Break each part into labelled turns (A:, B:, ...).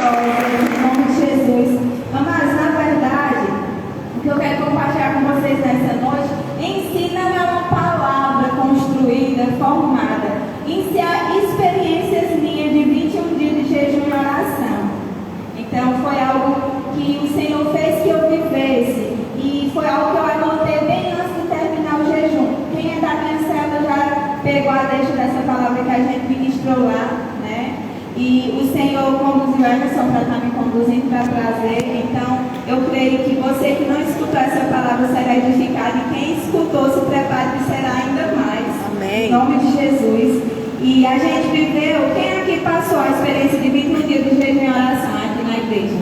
A: poderosas, em nome de Jesus. Amados, na verdade, o que eu quero compartilhar com vocês nessa noite, em si não é uma palavra construída, formada, em si há experiências minhas de 21 dias de jejum e oração. Então foi algo que o Senhor fez que eu vivesse, e foi algo que eu anotei bem antes de terminar o jejum. Quem é da minha célula já pegou a deixa dessa palavra que a gente ministrou lá, né? E o Senhor conduziu a Emerson para estar me conduzindo para trazer. Então, eu creio que você que não escutou essa palavra será edificado, e quem escutou se prepare que será ainda mais.
B: Amém.
A: Em nome de Jesus. E a gente viveu, quem aqui passou a experiência de 21 dias de jejum e oração aqui na igreja?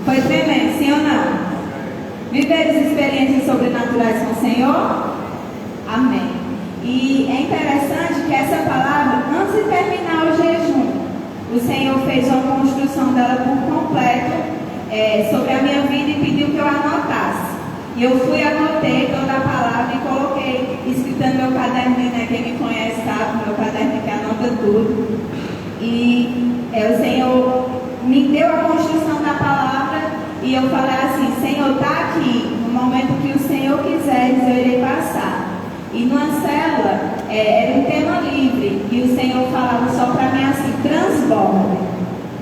A: Foi tremendo, sim ou não? Viveram experiências sobrenaturais com o Senhor? Amém. E é interessante que essa palavra, antes de terminar o jejum, o Senhor fez uma construção dela por completo sobre a minha vida e pediu que eu anotasse. E eu fui, anotei toda a palavra e coloquei escrita no meu caderninho, né? Quem me conhece sabe, meu caderninho que anota tudo. E o Senhor me deu a construção da palavra e eu falei assim: Senhor, está aqui, no momento que o Senhor quiser, eu irei passar. E numa célula, era um tema livre, e o Senhor falava só para mim assim: transborde,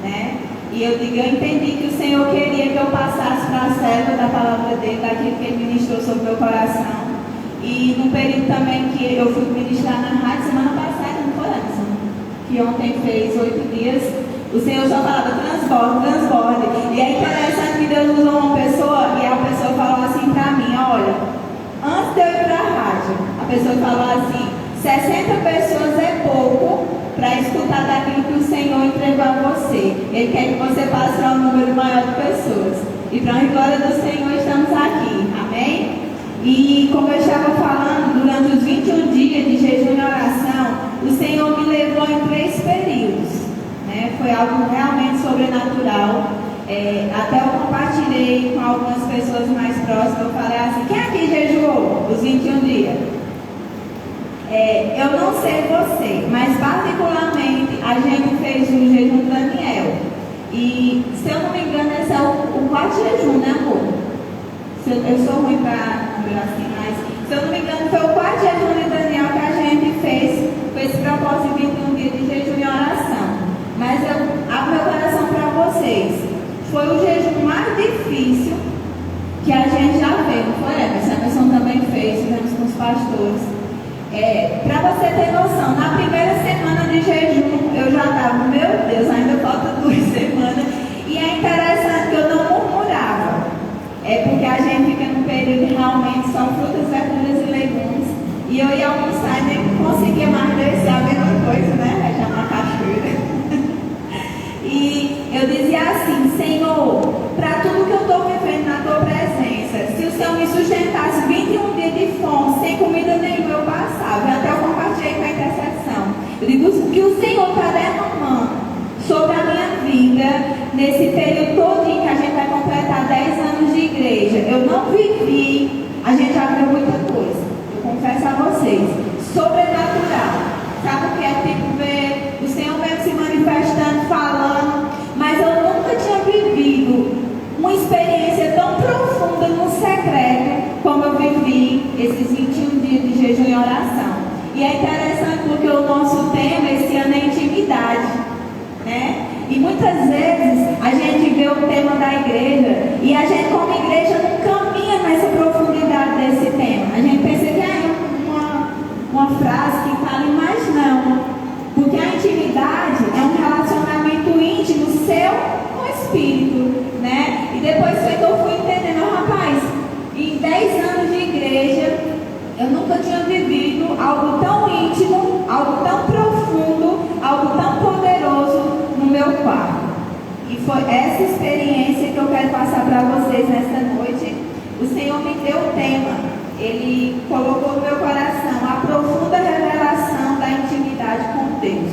A: né? E eu entendi que o Senhor queria que eu passasse para a célula da palavra dele, daquilo que ele ministrou sobre o meu coração. E num período também que eu fui ministrar na rádio, semana passada, não foi, Anderson? Que ontem fez 8 dias, o Senhor só falava transborde, transborde. E é interessante que Deus usou uma pessoa, e a pessoa falou assim para mim: olha, antes de eu ir para a rádio, a pessoa falou assim: 60 pessoas é pouco para escutar daquilo que o Senhor entregou a você. Ele quer que você passe para um número maior de pessoas. E para a glória do Senhor estamos aqui. Amém? E como eu estava falando, durante os 21 dias de jejum e oração, o Senhor me levou em 3 períodos, né? Foi algo realmente sobrenatural. Até eu compartilhei com algumas pessoas mais próximas. Eu falei assim: quem aqui jejuou os 21 dias? Eu não sei você, mas particularmente a gente fez o jejum do Daniel. E se eu não me engano, esse é o 4º jejum, né, amor? Eu sou ruim para lembrar assim, mas se eu não me engano, foi o 4º jejum de Daniel que a gente fez com esse propósito de 21 dias de jejum e oração. Mas eu abro meu coração para vocês. Foi o jejum mais difícil que a gente já fez, não foi? Essa pessoa também fez, fizemos com os pastores. Para você ter noção, na primeira semana de jejum, eu já estava, meu Deus, ainda falta 2 semanas. E é interessante que eu não murmurava. Porque a gente fica num período que realmente são frutas, verduras e legumes. E eu ia almoçar e nem conseguia mais descer a mesma coisa, né? Já na cachoeira. E eu dizia assim: Senhor, para tudo que eu estou vivendo na tua presença, se o Senhor me sustentasse 21 dias de fome, sem comida nenhuma, eu passava. Até eu compartilhei com a intercessão. Eu digo: o que o Senhor está derramando sobre a minha vida, nesse período todo que a gente vai completar 10 anos de igreja, eu não vivi, a gente já viu muita coisa, eu confesso a vocês, sobrenatural. Sabe o que é? Tipo ver o Senhor mesmo se manifestando, falando, mas eu nunca tinha vivido uma experiência tão profunda no secreto como eu vivi esses 21 dias de jejum e oração. E é interessante porque o nosso tema esse ano é intimidade, né? E muitas vezes a gente vê o tema da igreja e a gente como igreja não caminha nessa profundidade desse tema. A gente pensa que é uma frase que está ali, mas não. Porque a intimidade é um relacionamento íntimo seu com o Espírito, né? E depois foi que eu fui entendendo: rapaz, em 10 anos de igreja, eu nunca tinha vivido algo tão íntimo, algo tão profundo, algo tão poderoso no meu quarto. E foi essa experiência que eu quero passar para vocês nesta noite. O Senhor me deu o tema. Ele colocou no meu coração a profunda revelação da intimidade com Deus.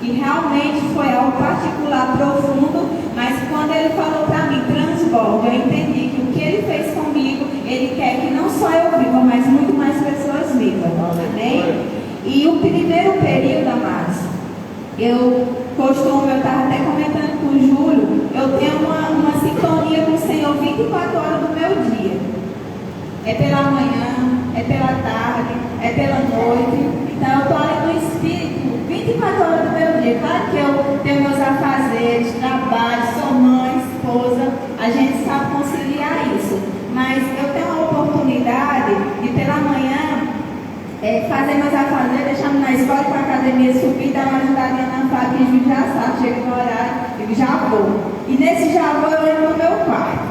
A: E realmente foi algo particular, profundo, mas quando ele falou para mim, transborda, eu entendi que o que ele fez comigo, ele quer que não só eu viva, mas muito mais pessoas vivam. Amém? E o primeiro período, amados, eu estava até comentando com o Júlio, eu É pela manhã, é pela tarde, é pela noite. Então eu estou ali no Espírito 24 horas do meu dia. Claro que eu tenho meus afazeres, trabalho, sou mãe, esposa, a gente sabe conciliar isso. Mas eu tenho a oportunidade de pela manhã fazer meus afazeres, deixar na escola para a academia subir, dar uma ajudadinha na fábrica, que a gente já sabe, chega no horário, eu já vou. E nesse já vou, eu entro no meu quarto.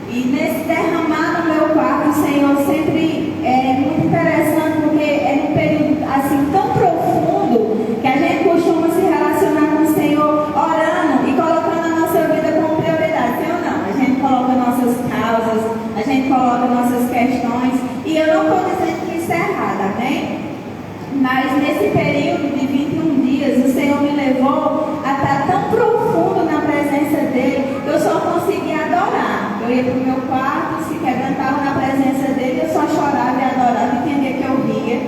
A: E nesse derramar no meu quarto, o Senhor sempre é muito interessante, porque é num período assim tão profundo que a gente costuma se relacionar com o Senhor orando e colocando a nossa vida como prioridade. Sim ou não? A gente coloca nossas causas, a gente coloca nossas questões. E eu não estou dizendo que isso é errado, amém? Mas nesse período de 21 dias, o Senhor me levou a estar tão profundo na presença dEle que eu só conseguia adorar. Eu ia para o meu quarto, se quebrantava na presença dEle, eu só chorava e adorava, e tinha dia que eu ria.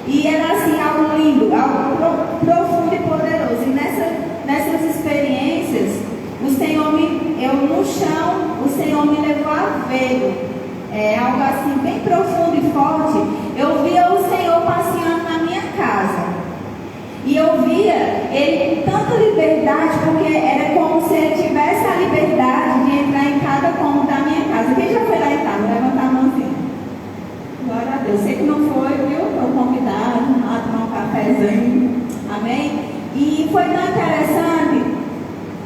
A: E era assim, algo lindo, algo profundo e poderoso. E nessas experiências, o Senhor no chão, o Senhor me levou a ver. Algo assim bem profundo e forte. Eu via o Senhor passeando na minha casa. E eu via Ele com tanta liberdade, porque era como se Ele tivesse a liberdade de entrar em cada cômodo da minha casa. Quem já foi lá em casa? Levanta a mãozinha. Glória a Deus. Sei que não foi, viu? Estou convidado a tomar um cafezinho. Amém? E foi tão interessante.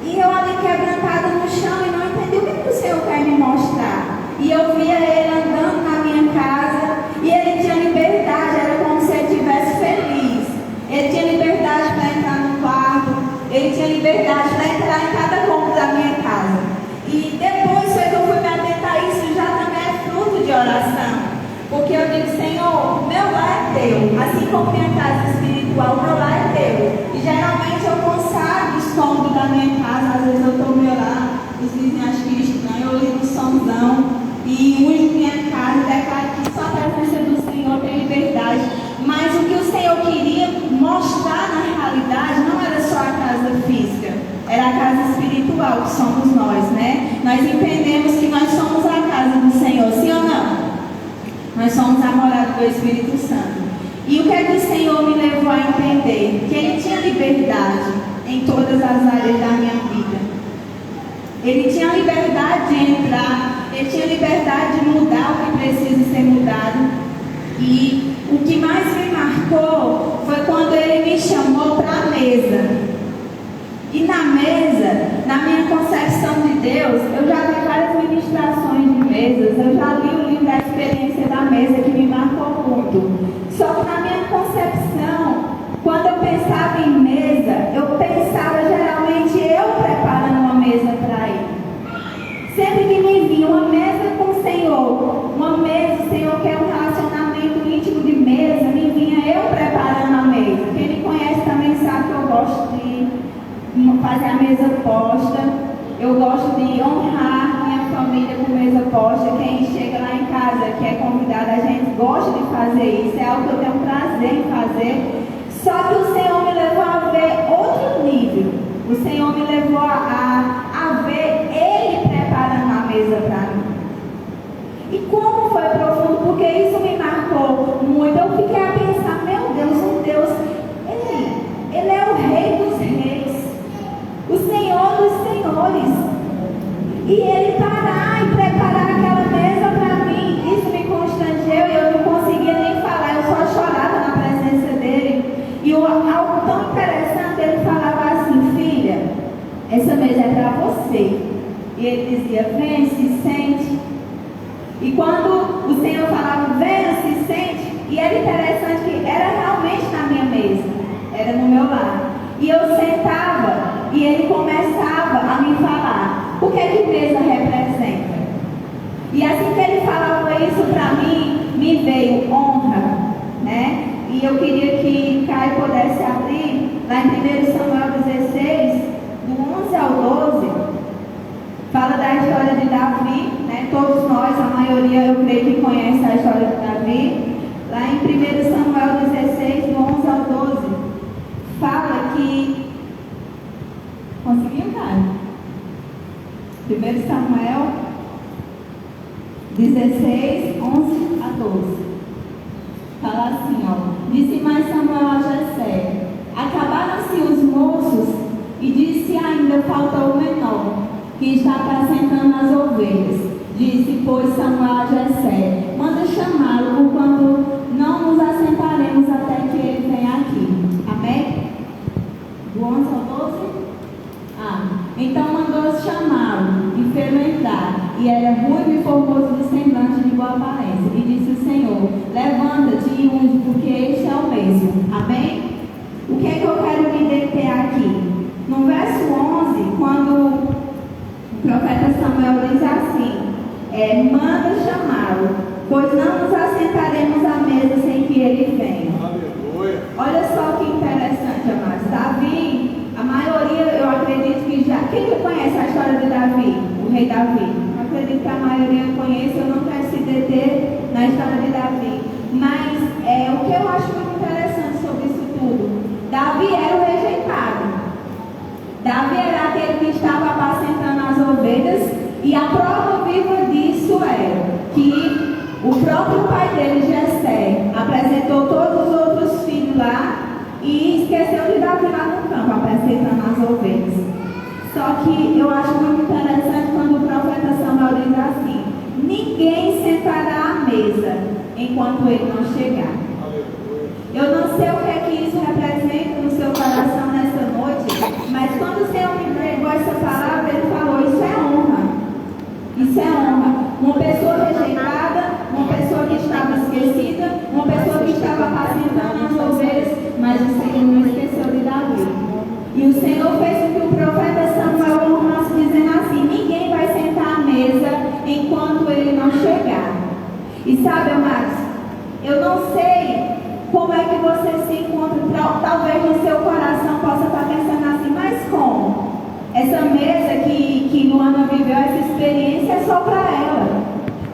A: E eu ali quebrantada no chão e não entendi o que o Senhor quer me mostrar. E eu via Ele andando na minha casa e Ele tinha liberdade, era como se Ele estivesse feliz. Ele tinha liberdade para entrar no quarto, Ele tinha liberdade para entrar em cada cômodo da minha casa. E depois foi que eu fui me atentar a isso, já também é fruto de oração. Porque eu digo, Senhor, meu lar é teu, assim como minha casa espiritual, meu lar é teu. E geralmente eu consagro os cômodos da minha casa, às vezes eu estou me orando, os vizinhos acham que é estranho, eu ligo o somzão. E unjo minha casa, declaro que só a presença do Senhor tem liberdade. Mas o que o Senhor queria mostrar na realidade não era só a casa física, era a casa espiritual, que somos nós, né? Nós entendemos que nós somos a casa do Senhor, sim ou não? Nós somos a morada do Espírito Santo. E o que é que o Senhor me levou a entender? Que Ele tinha liberdade em todas as áreas da minha vida. Ele tinha liberdade de entrar, Ele tinha liberdade de mudar o que precisa ser mudado. E o que mais me marcou foi quando Ele me chamou para a mesa. E na mesa, na minha concepção de Deus, eu já vi várias ministrações de mesas, eu já li o livro da experiência da mesa que me marcou muito. Só que na minha concepção, quando eu pensava em mesa, eu pensava geralmente eu preparando uma mesa para Ele. Sempre que me vinha uma mesa com o Senhor, uma mesa, o Senhor quer um relacionamento íntimo de mesa, me vinha eu preparando a mesa. Quem me conhece também sabe que eu gosto de fazer a mesa posta, eu gosto de honrar minha família com mesa posta. Quem chega lá em casa, que é convidado, a gente gosta de fazer isso, é algo que eu tenho prazer em fazer. Só que o Senhor me levou a ver outro nível. O Senhor me levou a ver Ele preparando a mesa para mim. E como foi profundo, porque isso me marcou muito. Eu fiquei a pensar, meu Deus, um Deus, Ele é o Rei dos Reis, o Senhor dos Senhores. E Ele parar e preparar aquela mesa para mim, isso me constrangeu e eu não conseguia nem falar, eu só chorava na presença dEle. E algo tão interessante, Ele falava assim, filha, essa mesa é para você. E Ele dizia, vem, se sente. E quando o Senhor falava, venha, se sente, e era interessante que era realmente na minha mesa, era no meu lar. E eu sentava e Ele começava a me falar, o que é que mesa representa? E assim que Ele falava isso para mim, me veio honra, né? E eu queria que Caio pudesse abrir, lá em 1 Samuel 16, do 11 ao 12, fala da história de Davi, né? Todos nós, a maioria, eu creio que conhece a história de Davi. Lá em 1 Samuel 16, do 11 ao 12, fala que... Conseguiu, Caio? 1 Samuel 16, 11 a 12. Fala assim, ó. Disse mais Samuel a Jessé: acabaram-se os moços, e disse ainda: falta o menor, que está apacentando as ovelhas. Disse, pois, Samuel a Jessé: manda chamá-lo, porquanto não nos assentaremos até que ele venha aqui. Amém? Do 11 ao 12? Então mandou chamá-lo e fê-lo entrar. E era ruivo e formoso de semblante, de boa aparência. E disse o Senhor: levanta-te e unge, porque este é o mesmo. Amém? O que é que eu quero me deter aqui? No verso 11, quando o profeta Samuel diz assim: manda chamá-lo, pois não nos assentaremos à mesa sem que ele venha. Aleluia. Olha só que interessante, amados. Davi, a maioria, eu acredito que já... Quem conhece a história de Davi? O rei Davi? Eu acredito que a maioria conhece, eu não quero se deter na história de Davi. Mas o que eu acho muito interessante sobre isso tudo, Davi era o rejeitado. Davi era aquele que estava apacentando as ovelhas, e a prova viva disso é que o próprio pai dele, Jessé, apresentou todos os outros filhos lá e esqueceu de Davi lá no campo, apacentando as ovelhas. Só que eu acho muito interessante quando o profeta Samuel diz assim: ninguém sentará à mesa enquanto ele não chegar. Eu não sei o que é que isso representa no seu coração nessa noite, mas quando o Senhor me entregou essa palavra, ele falou: isso é honra. Isso é honra. Uma pessoa rejeitada, uma pessoa que estava esquecida, uma pessoa que estava apacentando as ovelhas, mas o Senhor não esqueceu de Davi. E o Senhor fez com que o profeta Samuel honrasse, dizendo assim: ninguém vai sentar à mesa enquanto ele não chegar. E sabe, amados, eu não sei como é que você se encontra. Talvez no seu coração possa estar pensando assim: mas como? Essa mesa que Luana viveu, essa experiência é só para ela.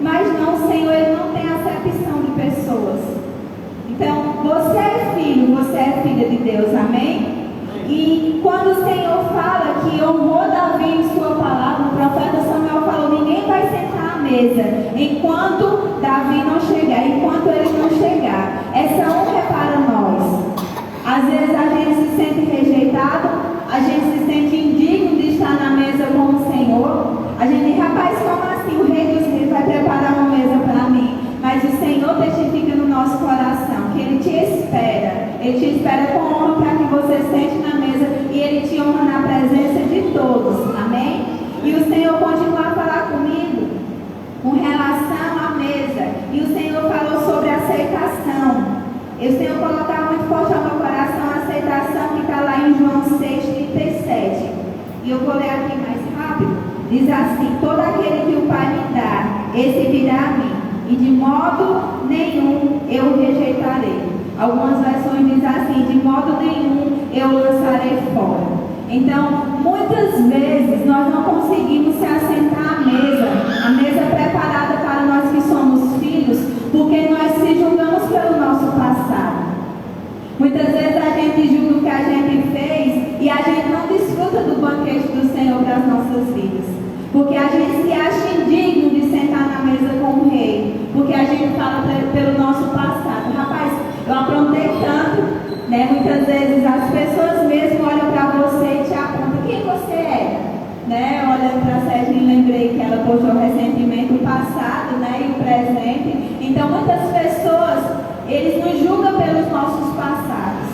A: Mas não, o Senhor, Ele não tem acepção de pessoas. Então, você é filho, você é filha de Deus, amém? E quando o Senhor fala que honrou Davi em sua palavra, o profeta Samuel falou: ninguém vai sentar à mesa enquanto Davi não chegar, enquanto ele não chegar. Essa honra é para nós. Às vezes a gente se sente rejeitado, a gente se sente indigno de estar na mesa com o Senhor. A gente diz: rapaz, como assim o rei dos reis vai preparar uma mesa para mim? Mas o Senhor testifica no nosso coração que Ele te espera. Ele te espera com honra para que você sente na mesa, e Ele te honra na presença de todos. Amém? E o Senhor continua a falar comigo com relação à mesa. E o Senhor falou sobre aceitação. E o Senhor colocava muito forte ao meu coração a aceitação que está lá em João 6,37. E eu vou ler aqui mais rápido. Diz assim: todo aquele que o Pai me dá, esse virá a mim, e de modo nenhum eu o rejeitarei. Algumas versões dizem assim: de modo nenhum eu o lançarei fora. Então, muitas vezes nós não conseguimos se assentar à mesa preparada para nós que somos filhos, porque nós se julgamos pelo nosso passado. Muitas vezes a gente julga o que a gente fez e a gente não desfruta do banquete do Senhor para as nossas vidas, porque a gente se acha indigno de sentar na mesa com o rei, porque a gente fala pelo nosso passado: rapaz, eu aprontei tanto, né? Muitas vezes as pessoas mesmo olham para você e te apontam: quem você é? Né? Olhando para a Serginha, lembrei que ela postou recentemente o passado, né? E o presente. Então muitas pessoas, eles nos julgam pelos nossos passados.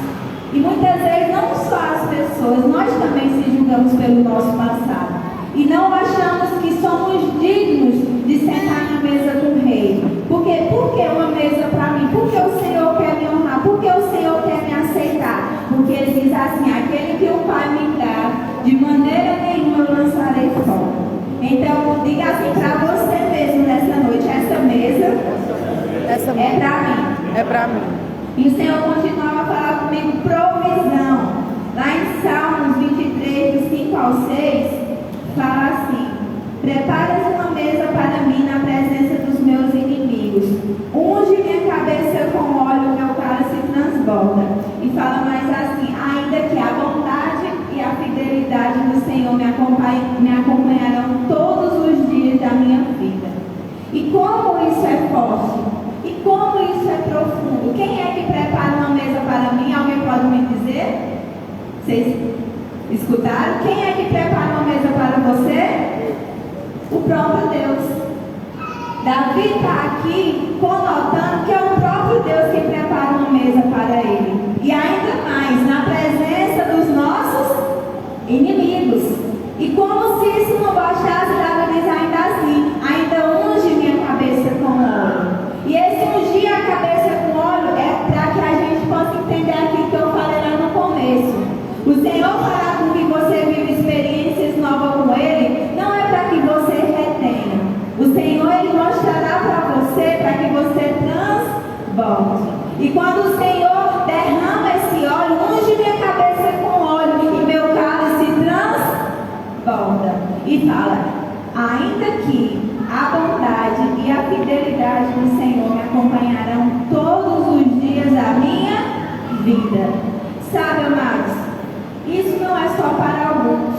A: E muitas vezes não só as pessoas, nós também se julgamos pelo nosso passado. E não achamos que somos dignos de sentar na mesa do rei. Por que uma mesa para mim? Porque o Senhor quer me honrar, porque o Senhor quer me aceitar. Porque Ele diz assim: aquele que o Pai me dá, de maneira nenhuma eu lançarei fora. Então, diga assim para você mesmo nessa noite: essa mesa é para mim.
B: É para mim.
A: E o Senhor continuava a falar comigo: provisão. Lá em Salmos 23, do 5 ao 6, fala assim: preparas uma mesa para mim na presença dos meus inimigos. Unge minha cabeça com óleo, meu cálice transborda. E fala mais assim: ainda que a bondade e a fidelidade do Senhor me acompanharão todos os dias da minha vida. E como isso é forte e como isso é profundo. Quem é que prepara uma mesa para mim? Alguém pode me dizer? Vocês escutaram? Quem é que prepara uma mesa para você? O próprio Deus. Davi está aqui conotando que é o próprio Deus que prepara uma mesa para ele. E ainda mais, na presença dos nossos inimigos. E como se isso não bastasse, Davi diz ainda assim: ainda unge minha cabeça com óleo. E esse ungir a cabeça com óleo é para que a gente possa entender aquilo que eu falei lá no começo. O Senhor fará com que você viva experiências novas com Ele, não é para que você retenha. O Senhor, Ele mostrará para você, para que você transborde. E quando o Senhor derrama esse óleo, unge minha cabeça com óleo e meu cálice transborda. E fala: ainda que a bondade e a fidelidade do Senhor me acompanharão todos os dias da minha vida. Sabe, amados, isso não é só para alguns,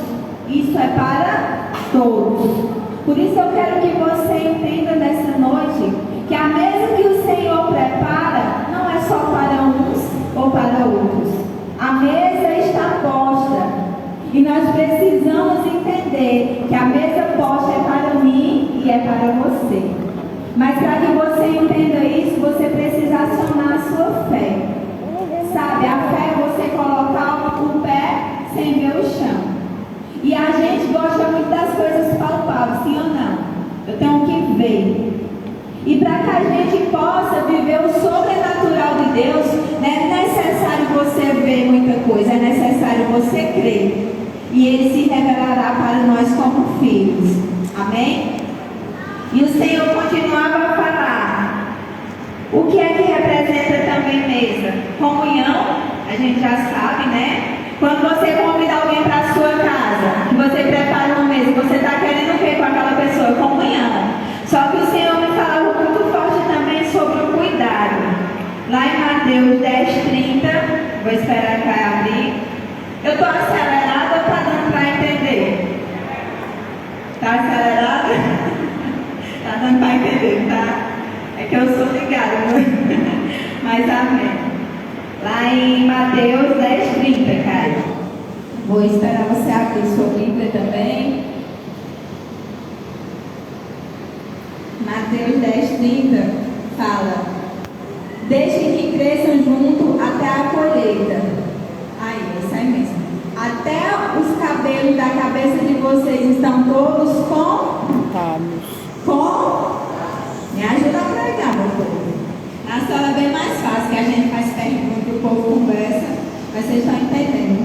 A: isso é para todos. Por isso eu quero que você entenda nessa noite que a mesa que o Senhor prepara não é só para uns ou para outros. A mesa está posta e nós precisamos entender que a mesa posta é para mim e é para você. Mas para que você entenda isso, você precisa acionar a sua fé. Sabe, a fé é você colocar o pé sem ver o chão. E a gente gosta muito das coisas palpáveis, sim ou não? Eu tenho que ver. E para que a gente possa viver o sobrenatural de Deus, não é necessário você ver muita coisa, é necessário você crer. E Ele se revelará para nós como filhos. Amém? E o Senhor continuava a falar. O que é que representa também mesa? Comunhão, a gente já sabe, né? Quando você convida alguém para a sua casa, que você prepara uma mesa, você está querendo o que com aquela pessoa? Comunhão. Só que o Senhor me falava muito forte também sobre o cuidado. Lá em Mateus 10:30, vou esperar que vai abrir. Eu estou acelerada ou está dando para entender? Está acelerada? Está dando para entender, tá? É que eu sou ligada, mas amém. Lá em Mateus 10:30, Caio. Vou esperar você abrir sua Bíblia também. Mateus 10:30 fala: deixem que cresçam junto até a colheita. Aí, isso aí mesmo. Até os cabelos da cabeça de vocês estão todos me ajuda a pregar, meu povo. Na sala é bem mais fácil, que a gente faz pergunta e o povo conversa, mas vocês estão entendendo.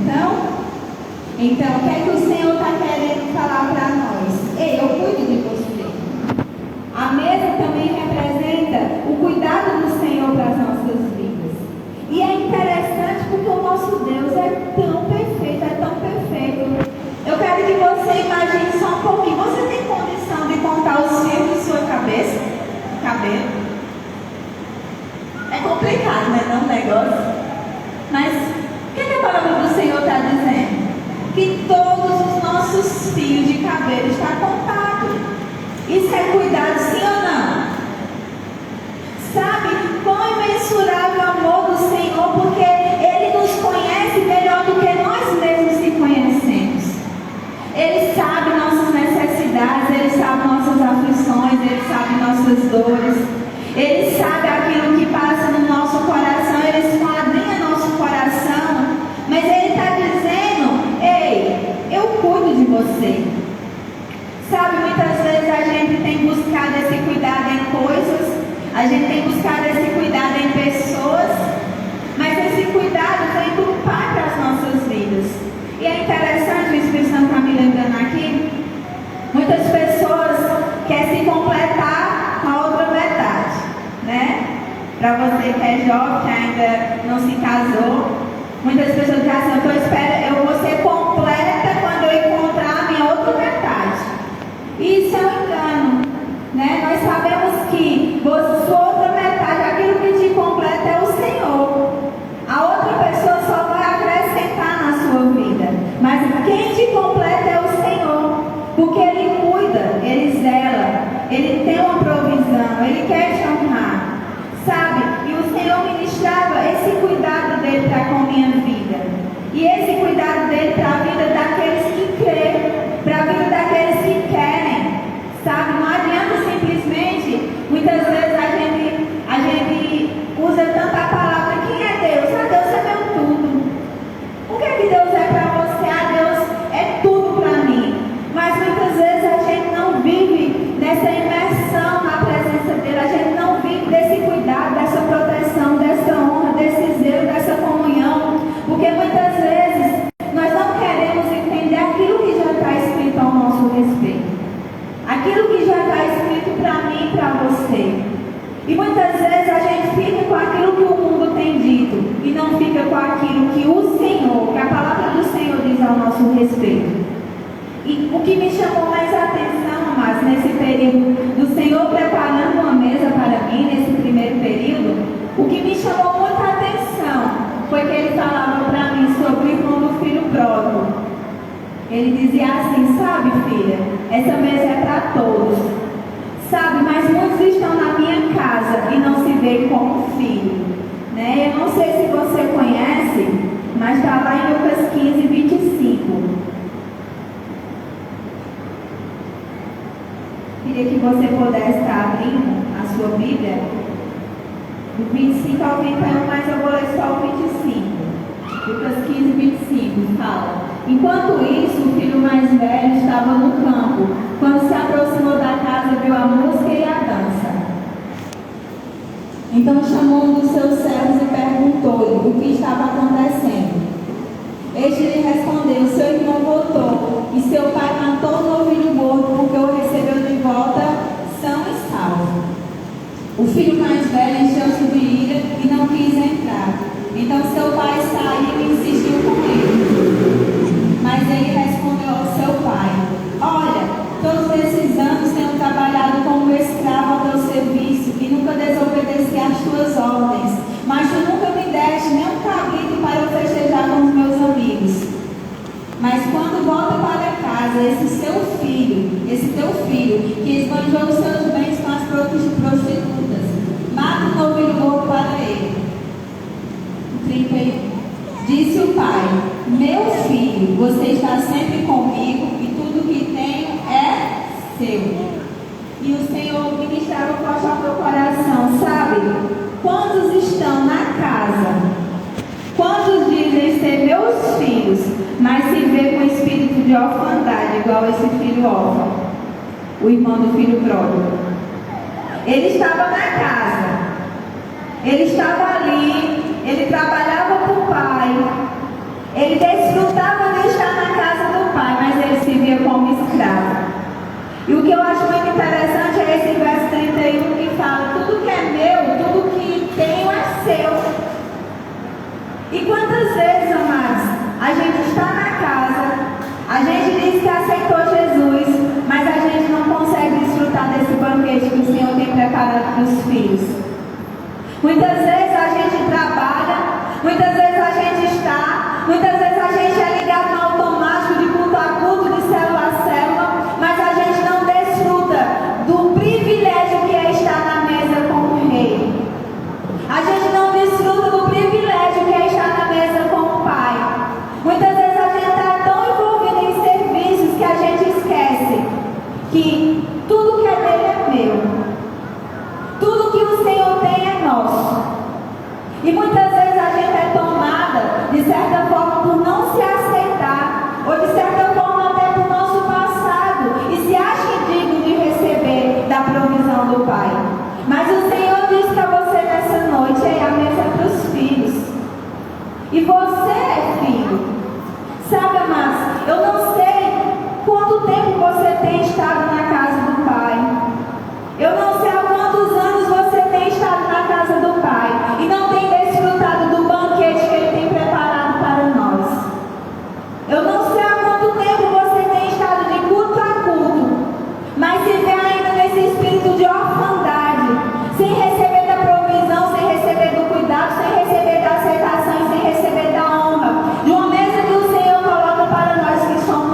A: Então, o que é que o Senhor está querendo falar para nós? Ei, eu cuido de você. A mesa também representa o cuidado do Senhor para as nossas vidas. E é interessante porque o nosso Deus é tão perfeito, é tão perfeito. Eu quero que você imagine só um pouquinho. Você tem condição de contar os fios de sua cabeça? Cabelo? É complicado, né? Não, o negócio. Mas o que a palavra do Senhor está dizendo? Que todos os nossos fios de cabelo estão contados. Isso é cuidado, sim ou não? Sabe quão imensurável o amor do Senhor, porque Ele nos conhece melhor do que nós mesmos se conhecemos. Ele sabe nossas necessidades, Ele sabe nossas aflições, Ele sabe nossas dores. Ele sabe aquilo que passa no nosso coração, Ele esquadrinha nosso coração, mas Ele está dizendo: ei, eu cuido de você. Sabe, muitas vezes a gente tem buscado esse cuidado em coisas, a gente tem buscado esse cuidado em pessoas, mas esse cuidado vem do Pai para as nossas vidas. E é interessante, o Espírito Santo está me lembrando aqui, muitas pessoas querem se completar com a outra metade, né? Para você que é jovem, que ainda não se casou, muitas pessoas dizem assim: eu vou ser completa quando eu encontrar a minha outra metade. Isso é um engano, né? Nós sabemos que sua outra metade, aquilo que te completa é o Senhor. A outra pessoa só vai acrescentar na sua vida, mas quem te completa é o Senhor, porque Ele cuida, Ele zela, Ele tem uma provisão, Ele quer sabe? E o Senhor ministrava esse cuidado dele para com a minha vida. E esse cuidado dele para a vida daqueles que creem, para a vida daqueles que querem, sabe? Não adianta simplesmente, muitas vezes a gente usa tanta palavra, quem é Deus? Ah, Deus é meu tudo. O que é que Deus é para você? Ah, Deus é tudo para mim. Mas muitas vezes a gente não vive nessa imersão na presença dele, a gente não vive desse cuidado, dessa proteção, dessa honra, desse zelo, dessa comunhão, porque muitas vezes nós não queremos entender aquilo que já está escrito ao nosso respeito, aquilo que já está escrito para mim e para você. E muitas vezes a gente fica com aquilo que o mundo tem dito e não fica com aquilo que o Senhor, que a palavra do Senhor diz ao nosso respeito. E o que me chamou mais a atenção, mas nesse período do Senhor preparando uma mesa para mim, nesse primeiro período, o que me chamou muita atenção foi que ele falava para mim sobre o irmão do filho pródigo. Ele dizia assim: sabe, filha, essa mesa é para todos, sabe, mas muitos estão na minha casa e não se veem como filho, né? Eu não sei se você conhece, mas está lá em Lucas 15, 25. Queria que você pudesse estar abrindo a sua Bíblia, do 25 ao 31, mas eu vou ler só o 25. Lucas 15, 25 fala: enquanto isso, o filho mais velho estava no campo. Quando se aproximou da casa, viu a música e a dança. Então chamou um dos seus servos e perguntou-lhe o que estava acontecendo. Este lhe respondeu: seu irmão voltou e seu pai matou o novilho gordo porque o recebeu de volta são e salvo. O filho mais velho encheu-se de ira e não quis entrar. Então seu pai saiu e insistiu com ele. Mas ele respondeu ao seu pai: olha, todos esses anos tenho trabalhado como escravo ao teu serviço e nunca desobedeci às tuas ordens. Mas tu nunca me deste nem um cabrito para eu festejar com os meus amigos. Mas quando volta para casa, esse teu filho, que esbanjou os seus bens com as prostitutas, mata o novilho gordo para ele. 31. Disse o pai: meu filho, você está sempre comigo e tudo que tenho é seu. E o Senhor ministrava forte ao meu coração, sabe? Quantos estão na casa? Quantos dizem ser meus filhos, mas se vê com espírito de orfandade, igual esse filho órfão, o irmão do filho pródigo? Ele estava na casa, ele estava ali, ele trabalhava para o pai, ele desfrutava de estar na casa do pai, mas ele se via como escravo. E o que eu acho muito interessante é esse verso 31 que fala: tudo que é meu, tudo que tenho é seu. E quantas vezes, amados, a gente está na casa, a gente diz que aceitou Jesus, mas a gente não consegue desfrutar desse banquete que o Senhor tem preparado para os filhos. Muitas vezes a gente trabalha, muitas vezes a gente está, muitas vezes a gente é ligado no automático de culto a culto, de célula a célula, mas a gente não desfruta do privilégio que é estar na mesa com o Rei. A gente não desfruta do privilégio que é estar na mesa com o Pai. Muitas vezes a gente está tão envolvido em serviços que a gente esquece que tudo que é dele é meu. Tudo que o Senhor tem é nosso. E muitas vezes a gente é tomada, de certa forma, por não se aceitar, ou de certa forma até por nosso passado, e se acha indigno de receber da provisão do Pai. Mas o Senhor diz para você nessa noite: a mesa é para os filhos. E você é filho. Sabe, amados, eu não sei quanto tempo você tem estado na casa do Pai. Eu não sei há quantos anos você tem estado na casa do Pai e não tem desfrutado do banquete que Ele tem preparado para nós. Eu não sei há quanto tempo você tem estado de culto a culto, mas se vê ainda nesse espírito de orfandade, sem receber da provisão, sem receber do cuidado, sem receber da aceitação e sem receber da honra, de uma mesa que o Senhor coloca para nós que somos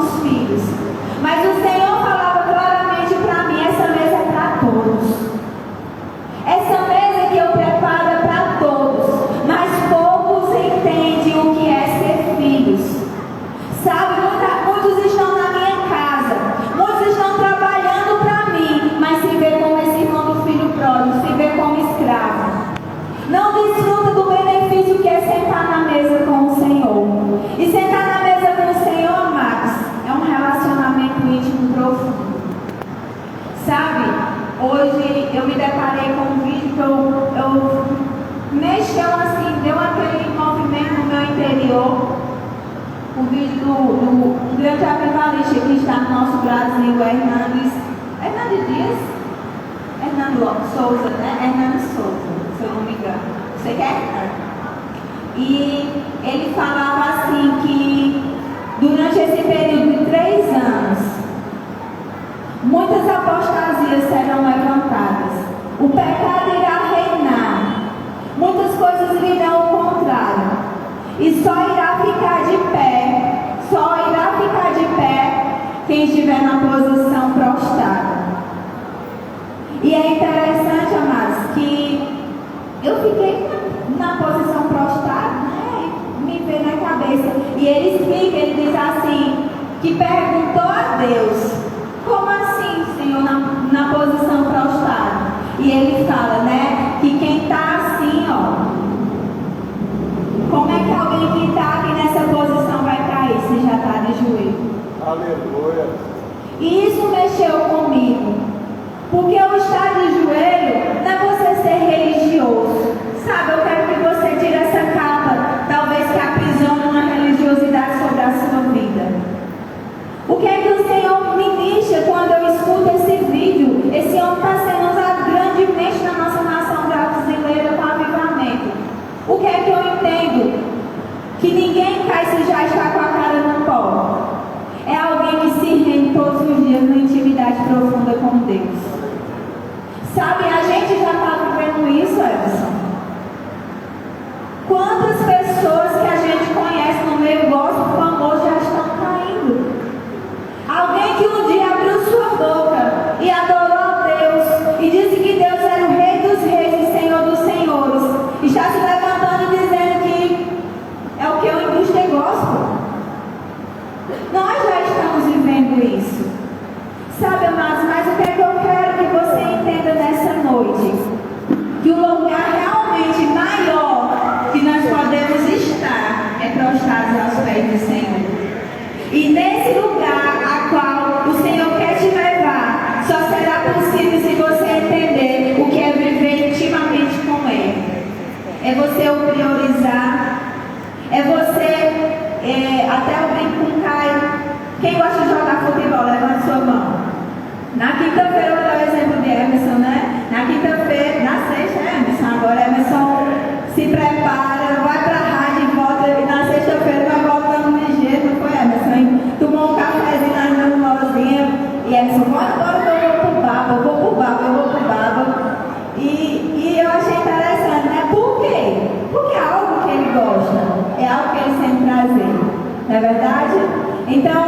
A: Sabe, hoje eu me deparei com um vídeo que eu mexeu assim, deu aquele movimento no meu interior. O vídeo do grande avivalista que está no nosso Brasil, Hernandes Dias? Hernando Souza, né? Hernando Souza, se eu não me engano. Você quer? E ele falava assim que durante esse período de 3 anos, muitas apostasias serão levantadas. O pecado irá reinar. Muitas coisas virão ao contrário. E só irá ficar de pé quem estiver na posição prostrada. E é interessante, amados, que eu fiquei na posição prostrada, né? Me veio na cabeça. E ele explica, ele diz assim, que perguntou a Deus, como assim, Senhor, na posição prostrada? E ele fala, né, que quem está assim, ó, como é que alguém que está aqui nessa posição vai cair se já está de joelho?
B: Aleluia.
A: E isso mexeu comigo. Porque o estar de joelho não é você ser religioso. Sabe, eu quero que você tire essa capa, talvez que aprisiona uma religiosidade sobre a sua vida. O que é que o Senhor ministra quando eu escuto esse vídeo? Esse homem está sendo usado grandemente na nossa nação brasileira com avivamento. O que é que eu entendo? Que ninguém cai se já está com a cara no pó. É alguém que se rende todos os dias na intimidade profunda com Deus. Sabe, a gente já está vivendo isso, Edson. Quantas pessoas que a gente conhece no meio gospel famoso já estão caindo? Alguém que um dia abriu sua boca e adorou a Deus e disse que Deus era o Rei dos Reis e Senhor dos Senhores, está se levantando e dizendo que é o que eu indústria gospel. Nós já estamos vivendo isso. Sabe, amados, mas o que é que eu quero que você entenda nessa noite? Que o lugar realmente maior que nós podemos estar é prostrados aos pés do Senhor. E nesse lugar a qual o Senhor quer te levar, só será possível se você entender o que é viver intimamente com Ele. É você o priorizar, é você, até eu brinco com o Caio. Quem gosta de jogar futebol, levanta sua mão. Na quinta-feira, eu vou dar o exemplo de Emerson, né? Na quinta-feira, na sexta, Emerson. Agora Emerson se prepara, vai pra rádio e volta. E na sexta-feira vai voltando ligeiro, não foi, Emerson? Tomou um cafezinho na numozinha. E Emerson, bora, eu vou pro baba. E eu achei interessante, né? Por quê? Porque é algo que ele gosta. É algo que ele sente prazer. Não é verdade? Então,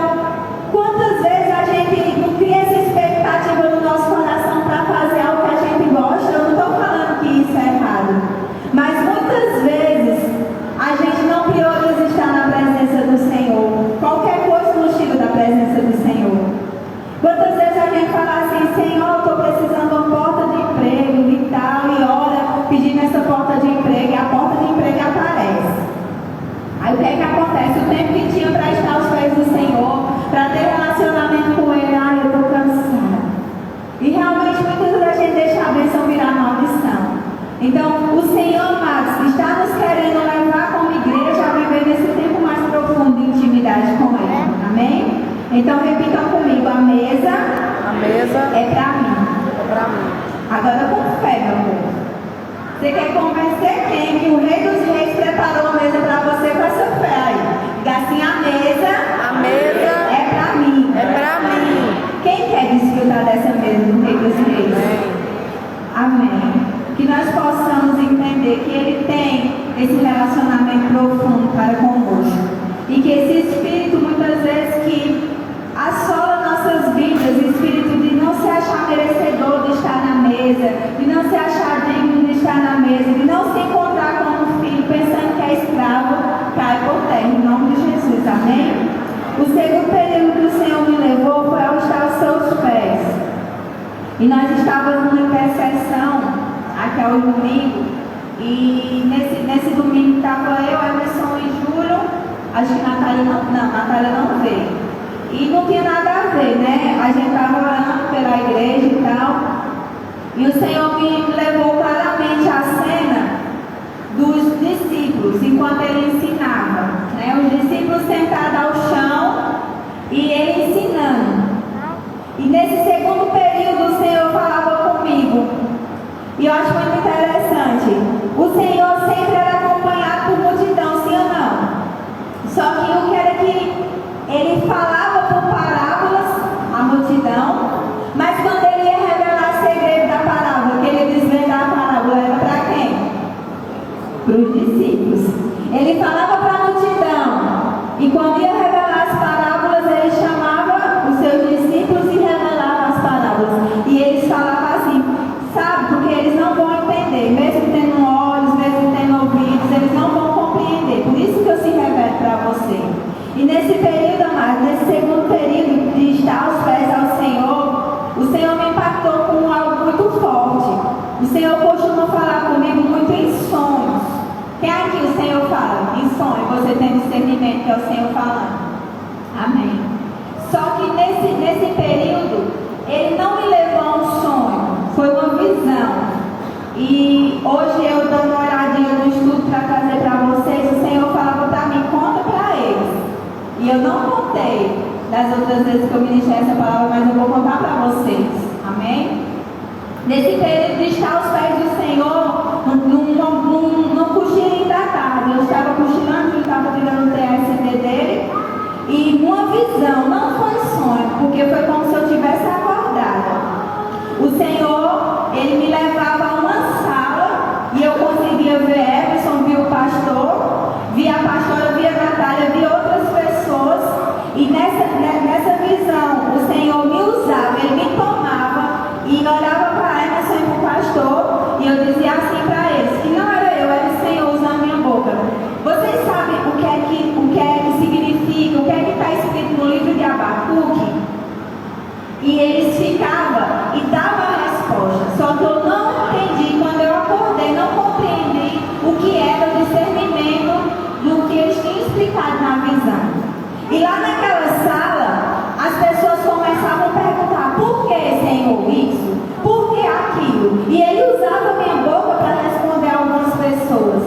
A: quantas vezes a gente não cria essa expectativa no nosso coração para fazer algo que a gente gosta? Eu não estou falando que isso é errado, mas muitas vezes a gente não prioriza estar na presença do Senhor. Qualquer coisa nos tira da presença do Senhor. Quantas vezes a gente fala assim, Senhor, eu estou precisando de uma porta de emprego e tal, e ora pedindo essa porta de emprego, e a porta de emprego aparece. Aí o que é que acontece? O tempo que tinha para estar aos pés do Senhor, para ter relacionamento com Ele, eu estou cansada. E realmente muitas vezes a gente deixa a bênção virar maldição. Então, o Senhor, amados, está nos querendo levar como igreja a viver nesse tempo mais profundo de intimidade com Ele. Amém? Então, repitam comigo, a mesa é para mim. Agora com fé, meu amor. Você quer convencer quem que o Rei dos Reis preparou a mesa para você com essa fé aí? Diga assim, a mesa é para mim. Quem quer desfrutar dessa mesa do Rei dos Reis? Amém. Que nós possamos entender que Ele tem esse relacionamento profundo para conosco. E que esse Espírito, muitas vezes, que assola nossas vidas, o Espírito de não se achar merecedor de estar na mesa, de não se achar digno de estar na mesa, de não se encontrar como filho, pensando que é escravo, cai por terra, em nome de Jesus, amém? O segundo período que o Senhor me levou foi ao estar aos seus pés. E nós estávamos numa intercessão, aqui ao domingo, e nesse domingo estava eu, Emerson e Júlio, acho que Natália não veio. E não tinha nada a ver, né? A gente estava orando pela igreja e tal. Senhor me levou claramente à cena dos discípulos, enquanto ele ensinava, né? Os discípulos sentados ao chão e ele ensinando. E nesse segundo período o Senhor falava comigo. E eu acho muito interessante. O Senhor sempre era acompanhado por multidão, sim ou não? Só que o que era que ele falava por parábolas à multidão, mas quando ele ia revelar o segredo da parábola, que ele desvendar a parábola, era para quem? Para os discípulos. Ele falava para a multidão, e quando ia revelar as parábolas, ele chamava os seus discípulos e revelava as parábolas. E eles falavam assim, sabe, porque eles não vão entender, mesmo tendo olhos, mesmo tendo ouvidos, eles não vão compreender. Por isso que eu se revelo para você. E nesse período, amado, nesse segundo período de estar aos pés ao Senhor, o Senhor me impactou com algo muito forte. O Senhor costuma falar comigo muito em sonhos. Quem aqui o Senhor fala? Em sonho, você tem discernimento que é o Senhor falando. Amém. Só que nesse período, Ele não me levou a um sonho, foi uma visão. E hoje eu dou uma olhadinha no estudo para trazer para vocês. O Senhor falava para mim, conta para eles. E eu não contei das outras vezes que eu ministrei essa palavra, mas eu vou contar para vocês. Amém? Nesse período de estar aos pés do Senhor, no cochilinho da tarde, eu estava cochilando, ele estava tirando o TSD dele, e uma visão, não foi sonho, porque foi como se eu tivesse acordado. O Senhor, Ele me levava a uma sala, e eu conseguia ver Everson, via o pastor, via a pastora, via a Natália, via outras pessoas, e nessa visão, o Senhor me usava, Ele me tomava, e olhava para Emerson e para o pastor, e eu dizia assim para eles, que não era o Senhor usando minha boca. Vocês sabem o que é que significa, o que é que está escrito no livro de Abacuque? E eles ficavam e davam a resposta. Só que eu não entendi, quando eu acordei, não compreendi o que era o discernimento do que eles tinham explicado na visão. E lá naquela sala, as pessoas começavam a perguntar, por que, Senhor, isso? Por que aquilo? E ele usava a minha boca para responder a algumas pessoas.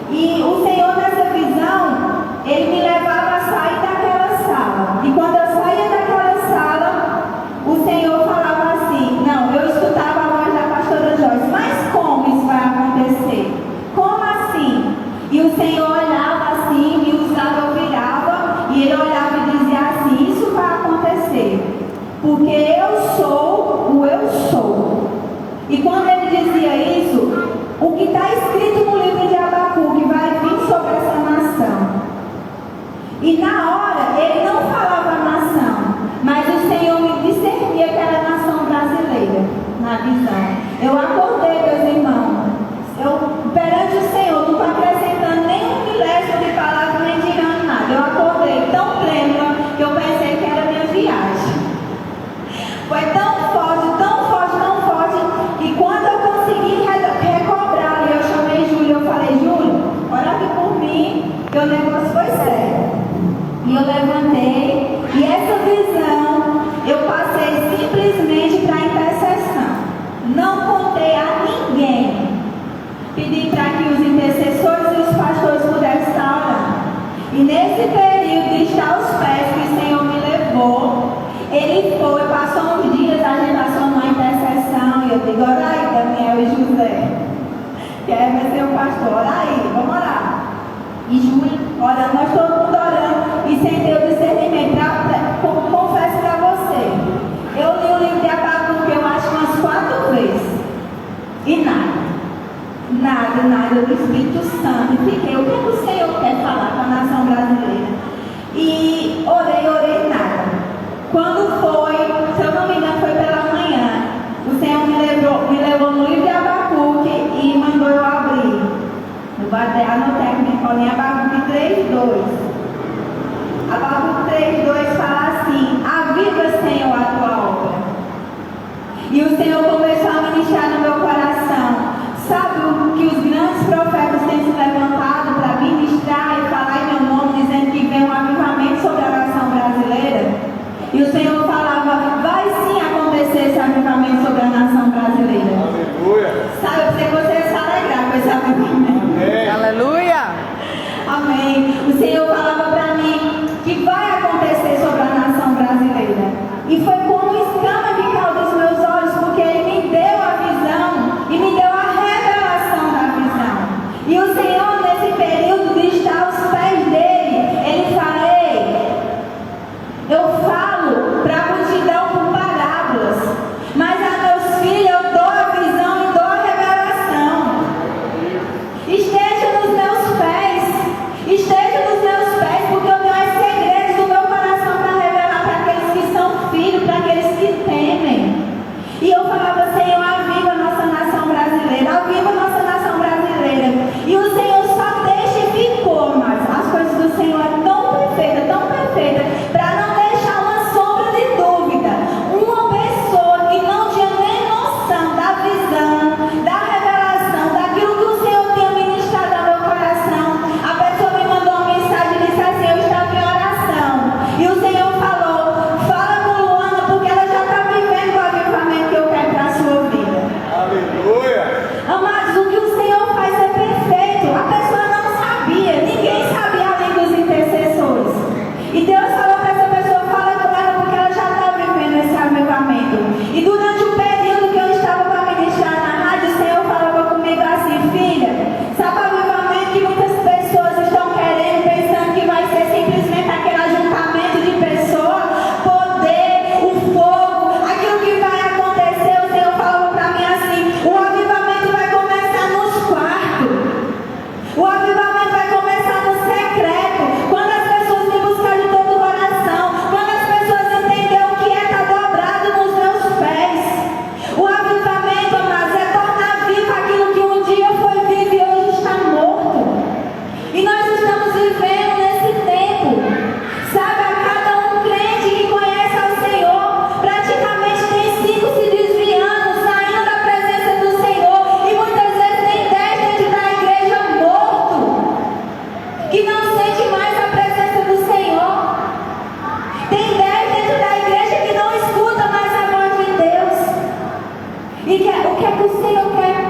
A: E o Senhor, nessa visão, Ele me levava a sair daquela sala. E quando eu saía daquela sala, o Senhor falava assim, não, eu escutava a voz da pastora Joyce, mas como isso vai acontecer? Como assim? E o Senhor olhava assim, me usava, eu virava, e Ele olhava e dizia assim, isso vai acontecer, porque eu sou o eu sou. E quando Ele dizia isso, o que está escrito no livro de Abacuque vai vir sobre essa nação. E na hora, Ele não falava a nação, mas o Senhor me discernia que era a nação brasileira, na visão. Eu acordei, meus irmãos, perante o Senhor, não estou acrescentando nenhum milésimo de palavra, nem tirando nada. Eu acordei tão trêmula que eu pensei que era minha viagem. Foi tão forte, tão forte, tão forte, que quando eu consegui recobrar, eu chamei Júlio, eu falei, Júlio, olha aqui por mim, que o negócio foi sério. E eu levantei, e essa visão, eu passei simplesmente para a intercessão. Não contei a ninguém. Pedi para que os intercessores e os pastores pudessem estar orando. E nesse período de estar aos pés que o Senhor me levou, Ele foi, passou uns dias, a gente passou numa intercessão, e eu digo, ora aí, Daniel e José, que vai ser o pastor, ora aí, vamos orar. E Júlio, orando, nós todo mundo orando, e sem ter o discernimento, confesso para você, eu li o livro de Abacuque, eu acho umas 4 vezes, e nada do Espírito Santo, e fiquei, o que o Senhor quer falar com a nação brasileira? E orei, nada. Quando foi, se eu não me engano, foi pela manhã, o Senhor me levou no livro de Abacuque e mandou eu abrir. Eu anotei aqui, em Abacuque 3:2. Abacuque 3:2 fala assim, aviva, Senhor, a tua obra. E o Senhor começou a ministrar no meu coração. Sabe o que os grandes profetas têm se levantado para ministrar e falar em meu nome, dizendo que vem um avivamento sobre a nação brasileira? E o Senhor falava, vai sim acontecer esse avivamento sobre a nação brasileira. Aleluia.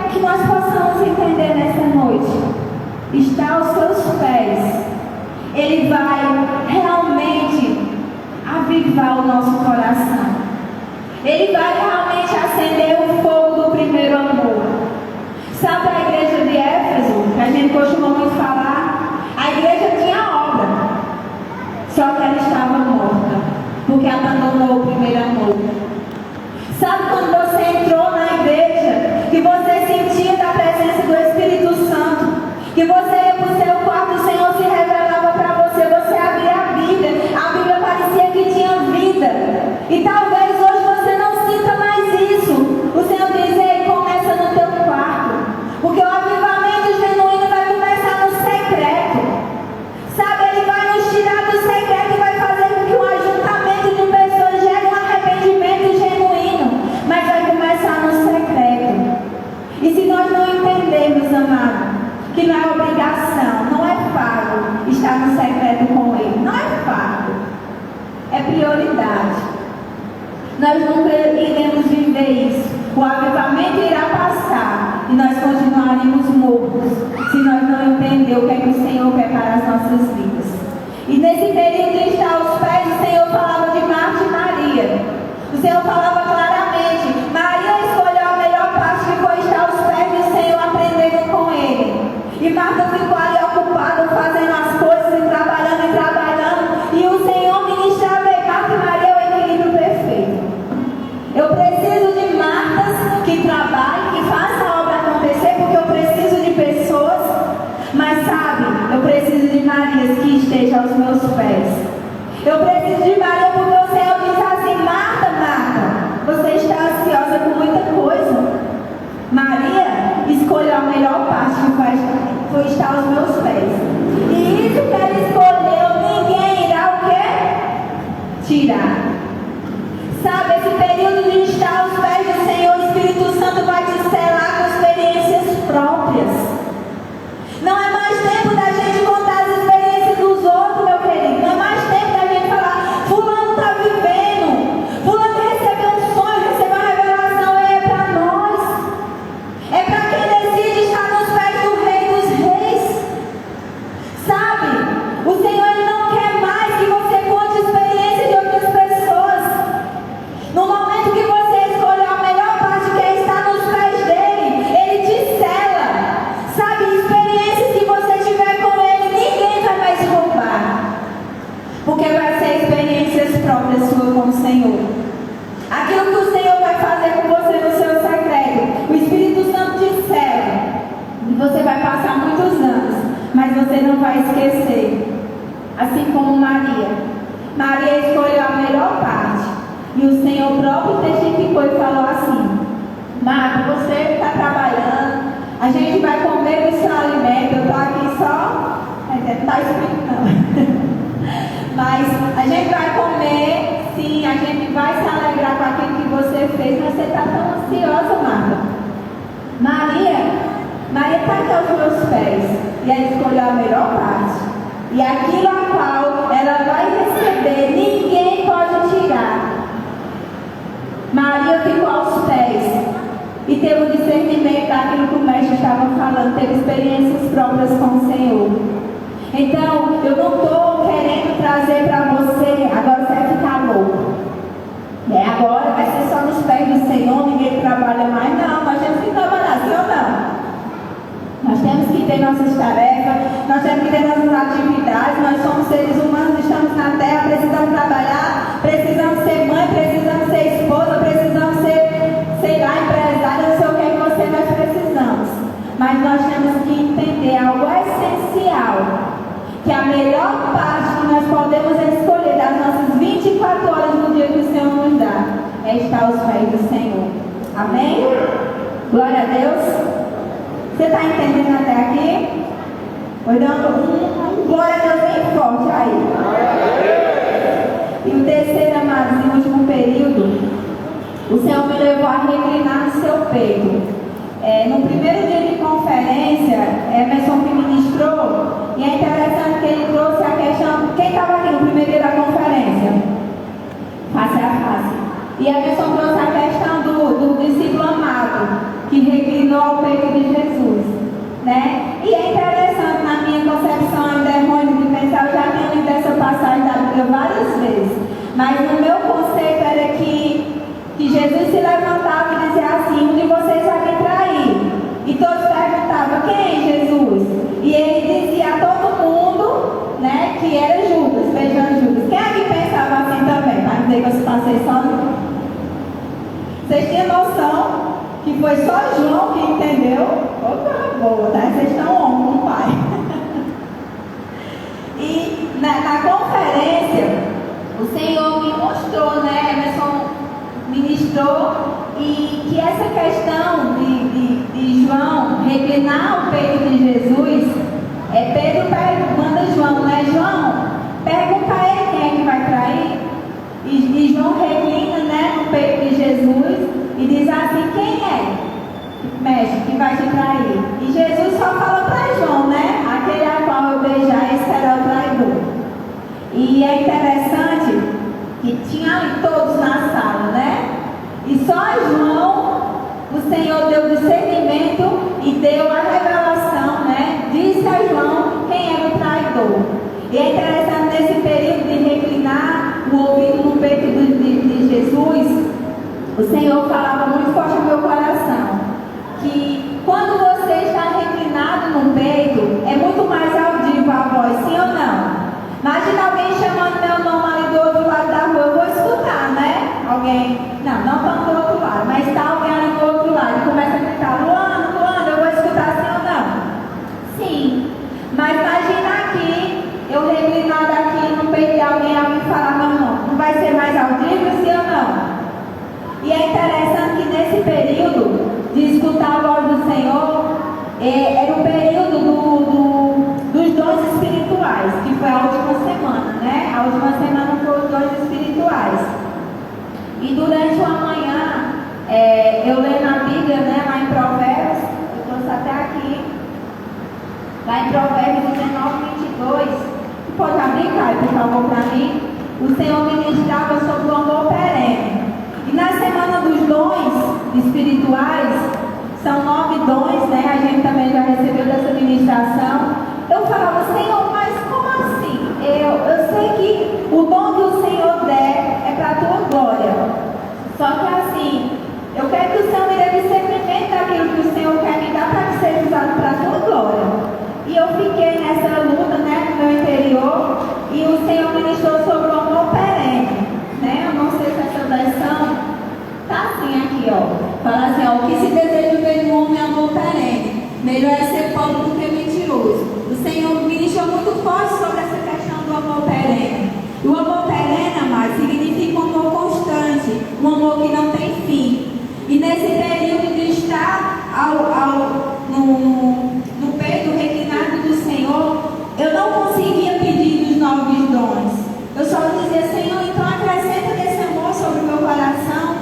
A: que nós possamos entender nessa noite. Está aos seus pés. Ele vai realmente avivar o nosso coração. Ele vai realmente acender o fogo do primeiro amor. Sabe a igreja de Éfeso, que a gente costuma muito falar? A igreja tinha obra, só que ela estava morta, porque abandonou o primeiro amor. Sabe quando você entrou na igreja, que você sentia da presença do Espírito Santo, que você ia para o seu quarto, o Senhor se revelava para você, você abria a Bíblia parecia que tinha vida. E talvez hoje você não sinta mais isso. O Senhor diz: ei, começa no teu quarto, porque o avivamento genuíno vai começar no secreto. Sabe, Ele vai nos tirar do secreto e vai fazer com que o ajuntamento de pessoas gere um arrependimento genuíno, mas vai começar no secreto. E se nós não entendermos, amado, que não é obrigação, não é pago estar no secreto com Ele, não é pago, é prioridade. Nós nunca iremos viver isso. O avivamento irá passar e nós continuaremos mortos se nós não entendermos o que é que o Senhor quer para as nossas vidas. E nesse período de estar aos pés, o Senhor falava de Marta e Maria. O Senhor falava claramente: Maria escolheu a melhor parte, que foi estar aos pés do Senhor, aprendendo com Ele. E Marta ficou ali ocupada, fazendo as coisas e trabalhando. E o Senhor ministrava em Marta e Maria o equilíbrio perfeito. Eu preciso de Martas que trabalhem, que façam a obra acontecer, porque eu preciso de pessoas. Mas sabe, eu preciso de Marias que estejam aos meus pés. Eu preciso de Maria porque o Senhor diz assim: Marta, Marta, você está ansiosa com muita coisa. Maria escolheu a melhor parte, que foi estar aos meus pés. E isso que ela escolheu, ninguém irá o quê? Tirar. Sabe, esse período de estar aos pés do Senhor, o Espírito Santo vai te selar com experiências próprias. Não é mais tempo da gente contar as experiências dos outros, meu querido. Não é mais tempo da gente falar: fulano está vivendo, fulano recebeu um sonho, recebeu uma revelação. É para nós. É para quem decide estar nos pés do Rei dos Reis. Sabe, o Senhor, Ele não quer mais que você conte experiências de outras pessoas. No momento que você escolheu a melhor parte, que é estar nos pés dele, Ele te sela. Sabe, experiências que você tiver com Ele, ninguém vai mais roubar, porque vai ser experiências próprias suas com o Senhor. Aquilo que o Senhor vai fazer com você no seu secreto, o Espírito Santo te sela. E você vai passar muitos anos, mas você não vai esquecer. Assim como Maria. Maria escolheu a melhor parte. E o Senhor próprio testificou e falou assim: Marta, você está trabalhando, a gente vai comer o seu alimento. Eu estou aqui só, não está escrito não. Mas a gente vai comer, sim, a gente vai se alegrar com aquilo que você fez, mas você está tão ansiosa, Marta. Maria está aqui aos meus pés, e ela escolheu a melhor parte. E aquilo a qual ela vai receber, ninguém pode tirar. Maria ficou aos pés e teve o discernimento daquilo que o mestre estava falando, teve experiências próprias com o Senhor. Então, eu não estou querendo trazer para você: agora você vai ficar louco. Agora vai ser só nos pés do Senhor, ninguém trabalha mais. Não, nós temos que trabalhar, sim ou não? Nós temos que ter nossas tarefas, nós temos que ter nossas atividades. Nós somos seres humanos, estamos na terra, precisamos trabalhar, precisamos ser mãe, precisamos ser esposa, precisamos ser, sei lá, empresária, não sei o que é que você, nós precisamos. Mas nós temos que entender algo essencial, que a melhor parte que nós podemos escolher das nossas 24 horas no dia que o Senhor nos dá é estar aos pés do Senhor. Amém? Glória a Deus. Você está entendendo até aqui? Vou dando um glória a Deus bem forte aí. E o terceiro, amados, no último período, o Senhor me levou a reclinar no seu peito. No primeiro dia de conferência, Emerson que ministrou, e é interessante que ele trouxe a questão. Quem estava aqui no primeiro dia da conferência? Face a face. E Emerson trouxe a questão do discípulo amado, que reclinou ao peito Jesus se levantava e dizia assim: um de vocês vai me trair. E todos perguntavam: quem, Jesus? E ele dizia a todo mundo, né, que era Judas, beijando Judas. Quem aqui pensava assim também? Para dizer que eu passei sozinho. Vocês tinham noção que foi só João que entendeu? Opa, boa, tá? Vocês estão on com o pai. E na conferência, o Senhor me mostrou, né? Emerson ministrou, e que essa questão de João reclinar o peito de Jesus, Pedro manda João, né? João, pergunta a ele quem é que vai trair. E João reclina, né, no peito de Jesus e diz assim: quem é, mestre, que vai te trair? E Jesus só fala para João, né? Aquele a qual eu beijar, esse será o traidor. E é interessante que tinha ali todos na sala, né? E só a João, o Senhor deu discernimento e deu a revelação, né? Disse a João quem era o traidor. E é interessante nesse período de reclinar o ouvido no peito de Jesus, o Senhor falava muito forte no meu coração, que quando você está reclinado no peito, é muito mais audível a voz, sim ou não? Imagina alguém chamando meu nome ali do outro lado da rua, eu vou escutar, né? Alguém, não estamos do outro lado, mas está alguém ali do outro lado e começa a gritar: Luana, Luana, eu vou escutar, sim ou não? Sim. Mas imagina aqui, eu reclinado aqui no peito de alguém falar meu nome, não vai ser mais audível, sim ou não? E é interessante que nesse período de escutar a voz do Senhor, era o período dos dons espirituais, que foi a última semana, né? A última semana foi os dons espirituais. E durante uma manhã, eu leio na Bíblia, né, lá em Provérbios, eu trouxe até aqui, lá em Provérbios 19:22, pode abrir, Caio, por favor, para mim. O Senhor ministrava sobre o amor perene. E na semana dos dons espirituais, são 9 dons, né? A gente também já recebeu dessa ministração. Eu falava: Senhor, mas como assim? Eu sei que o dom que o Senhor der é para a tua glória. Só que assim, eu quero que o Senhor me dê discernimento daquilo que o Senhor quer me dar para que seja usado para a tua glória. E eu fiquei nessa luta, né, no meu interior, e o Senhor ministrou sobre o amor perene, né? Eu não sei se essa versão tá assim aqui, ó. Fala assim, ó: o que se deseja ver no homem é amor perene. Melhor é ser pobre do que mentiroso. O Senhor ministrou muito forte sobre essa questão do amor perene. E o amor perene, amado, significa um amor constante, um amor que não tem fim. E nesse período de estar no peito reclinado do Senhor, eu não conseguia pedir dos novos dons. Eu só dizia: Senhor, então acrescenta desse amor sobre o meu coração.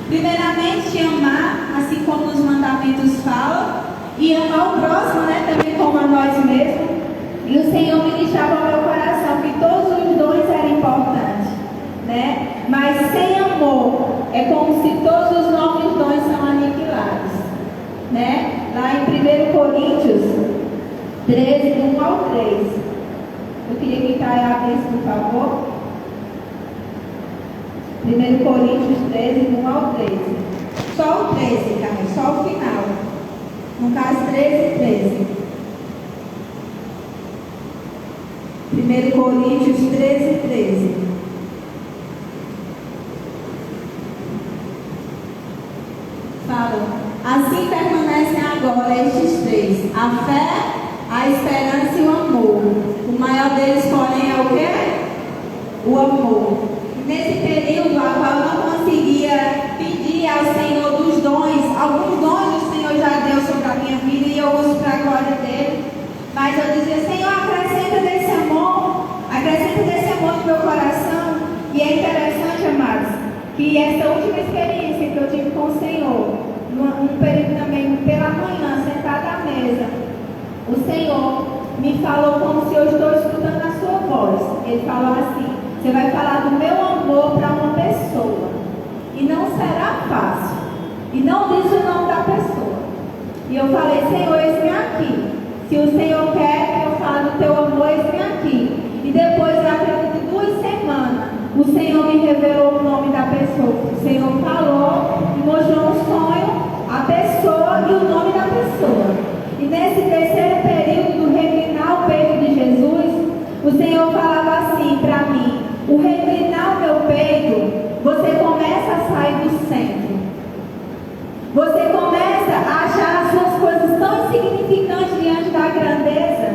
A: Primeiramente, te amar, assim como os mandamentos falam, e amar o próximo, né, também como a nós mesmos. E o Senhor ministrava ao meu coração que todos os dons eram importantes, né? Mas sem amor, é como se todos os novos dons são aniquilados, né? Lá em 1 Coríntios 13, do 1 ao 3. Eu queria que Caio abrisse, por favor. 1 Coríntios 13, do 1 ao 13. Só o 13, Caio, só o final. No caso, 13 e 13. 1 Coríntios 13 e 13. Fala: assim permanecem agora estes três: a fé, a esperança e o amor. O maior deles, porém, é o quê? O amor. Nesse período, a qual eu não conseguia pedir ao Senhor dos dons, alguns dons o Senhor já deu sobre a minha vida e eu uso para a glória dele. Mas eu dizia: Senhor, acrescenta desse amor no meu coração. E é interessante, amados, que essa última experiência que eu tive com o Senhor, num período também pela manhã, sentada à mesa, o Senhor me falou como se eu estou escutando a sua voz. Ele falou assim: você vai falar do meu amor para uma pessoa, e não será fácil. E não diz o nome da pessoa. E eu falei: Senhor, eis-me aqui. Se o Senhor quer que eu fale do teu amor, eis-me aqui. E depois, eu acredito, de 2 semanas, o Senhor me revelou o nome da pessoa. O Senhor falou, me mostrou um sonho, a pessoa e o nome da pessoa. E nesse terceiro período do reclinar o peito de Jesus, o Senhor falava assim para mim: o reclinar o meu peito, você começa a sair do centro. Você começa a achar as suas coisas tão insignificantes diante da grandeza.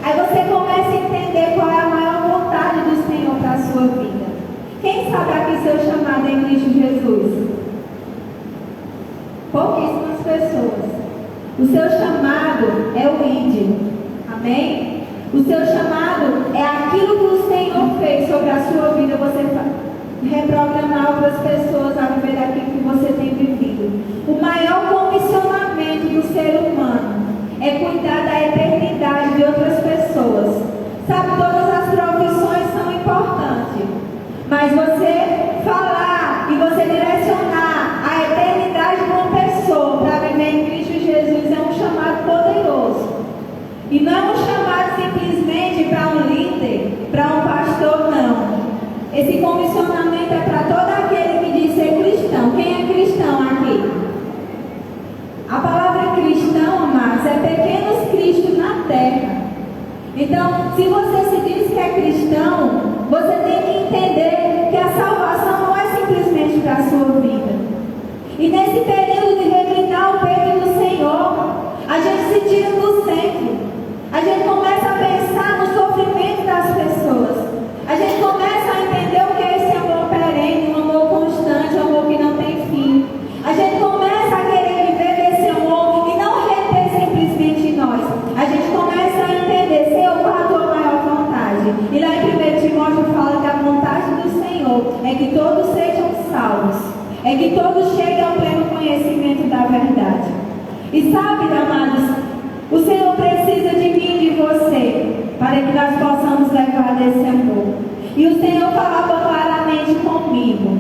A: Aí você começa a entender qual é a maior vontade do Senhor para a sua vida. Quem sabe aqui seu chamado em Cristo Jesus? Pouquíssimas pessoas. O seu chamado é o ID. Amém? O seu chamado é aquilo que o Senhor fez sobre a sua vida. Você reprogramar outras pessoas a viver daquilo que você tem vivido. O maior comissionamento do ser humano é cuidar da eternidade de outras pessoas. Sabe, todas as profissões são importantes, mas você falar e você direcionar a eternidade de uma pessoa para viver em Cristo Jesus é um chamado poderoso. E não é um chamado simplesmente para um líder, para um pastor, não. Esse comissionamento é para todo aquele que diz ser cristão. Quem é cristão aqui? A palavra cristão, amados, é pequenos cristos na terra. Então, se você se diz que é cristão, você tem que entender que a salvação não é simplesmente para a sua vida. E nesse período de reclinar o peito do Senhor, a gente se tira do centro. A gente começa a pensar no sofrimento das pessoas. A gente começa a entender o que é esse amor perene, um amor constante, um amor que não tem fim. A gente começa a querer viver desse amor e não reter simplesmente nós. A gente começa a entender, Senhor, qual a tua maior vontade. E lá em 1 Timóteo fala que a vontade do Senhor é que todos sejam salvos. É que todos cheguem ao pleno conhecimento da verdade. E sabe, amados, o Senhor precisa de mim e de você para que nós possamos levar desse amor. E o Senhor falava claramente comigo.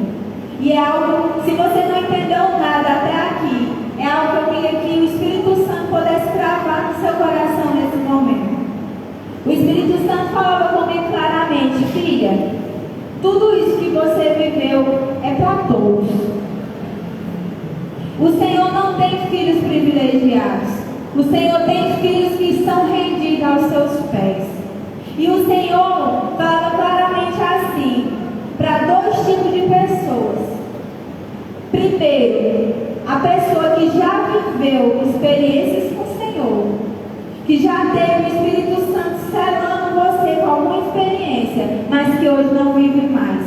A: E é algo, se você não entendeu nada até aqui, é algo que eu queria que o Espírito Santo pudesse gravar no seu coração nesse momento. O Espírito Santo falava comigo claramente: filha, tudo isso que você viveu é para todos. O Senhor não tem filhos privilegiados. O Senhor tem filhos que estão rendidos aos seus pés. E o Senhor fala claramente assim, para dois tipos de pessoas. Primeiro, a pessoa que já viveu experiências com o Senhor, que já teve o Espírito Santo selando você com alguma experiência, mas que hoje não vive mais.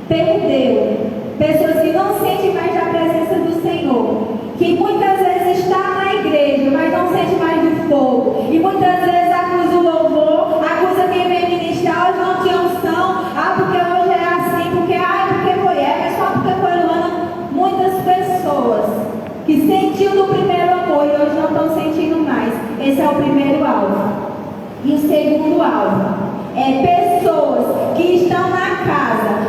A: Perdeu. Pessoas que não sentem mais a presença do Senhor, que muitas vezes está na igreja, mas não sente mais o fogo. E muitas vezes acusa o louvor, acusa quem vem ministrar, hoje não tinha unção, porque hoje é assim, porque foi mas só porque foi Luana. Muitas pessoas que sentiam do primeiro amor e hoje não estão sentindo mais. Esse é o primeiro alvo. E o segundo alvo é pessoas que estão na casa,